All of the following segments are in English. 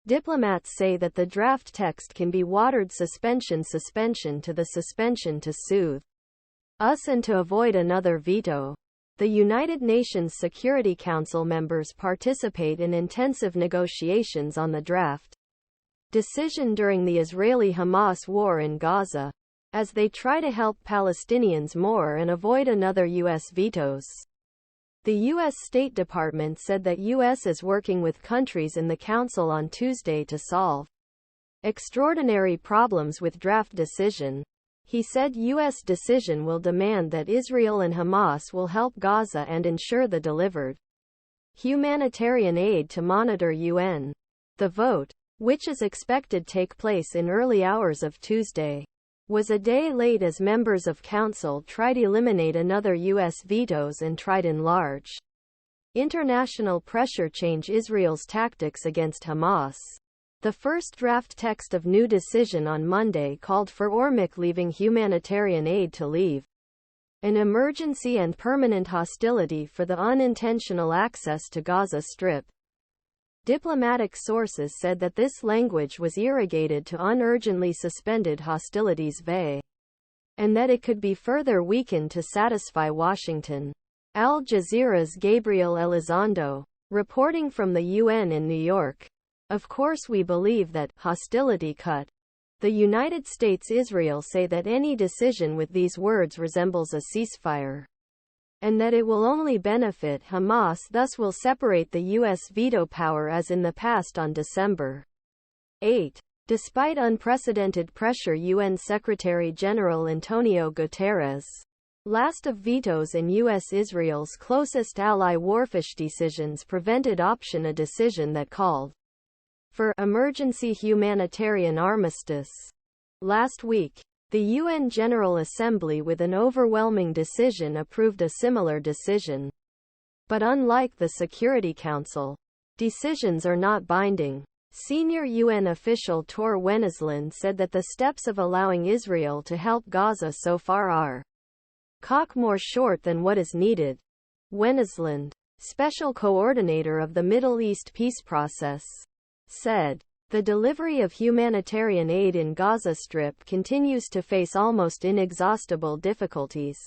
Diplomats say that the draft text can be watered suspension to the suspension to soothe us and to avoid another veto. The United Nations Security Council members participate in intensive negotiations on the draft decision during the Israeli-Hamas war in Gaza, as they try to help Palestinians more and avoid another U.S. vetoes. The U.S. State Department said that U.S. is working with countries in the Council on Tuesday to solve extraordinary problems with draft decision. He said U.S. decision will demand that Israel and Hamas will help Gaza and ensure the delivered humanitarian aid to monitor UN. The vote, which is expected to take place in early hours of Tuesday, was a day late as members of Council tried to eliminate another U.S. vetoes and tried enlarge international pressure change Israel's tactics against Hamas. The first draft text of new decision on Monday called for örmek leaving humanitarian aid to leave an emergency and permanent hostility for the unintentional access to Gaza Strip. Diplomatic sources said that this language was irrigated to unurgently suspended hostilities and that it could be further weakened to satisfy Washington. Al Jazeera's Gabriel Elizondo, reporting from the UN in New York. Of course we believe that hostility cut. The United States Israel say that any decision with these words resembles a ceasefire, and that it will only benefit Hamas, thus will separate the U.S. veto power as in the past on December 8. Despite unprecedented pressure, UN Secretary-General Antonio Guterres, last of vetoes in U.S. Israel's closest ally-warfish decisions, prevented a decision that called for emergency humanitarian armistice. Last week, the UN General Assembly with an overwhelming decision approved a similar decision. But unlike the Security Council, decisions are not binding. Senior UN official Tor Wennesland said that the steps of allowing Israel to help Gaza so far are more short than what is needed. Wennesland, special coordinator of the Middle East peace process, said, the delivery of humanitarian aid in Gaza Strip continues to face almost inexhaustible difficulties.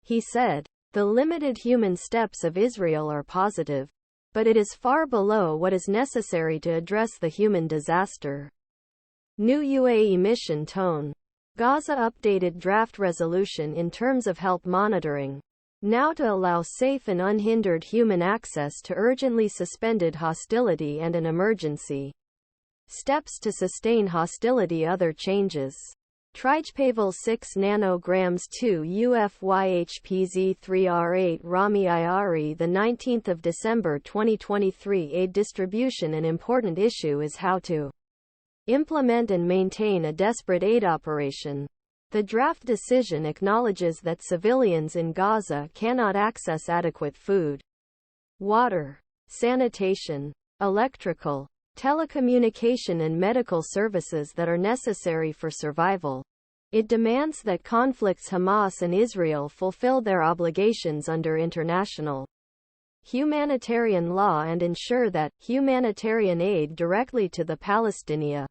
He said, the limited human steps of Israel are positive, but it is far below what is necessary to address the human disaster. New uaemissionToun. Gaza updated draft resolution in terms of help monitoring, now to allow safe and unhindered human access to urgently suspended hostility and an emergency steps to sustain hostility. Other changes. Trijpavel 6 nanograms 2 UFYHPZ3R8 Rami Ayari, the 19th of December 2023. Aid distribution. An important issue is how to implement and maintain a desperate aid operation. The draft decision acknowledges that civilians in Gaza cannot access adequate food, water, sanitation, electrical, telecommunication and medical services that are necessary for survival. It demands that conflicts Hamas and Israel fulfill their obligations under international humanitarian law and ensure that humanitarian aid directly to the Palestinia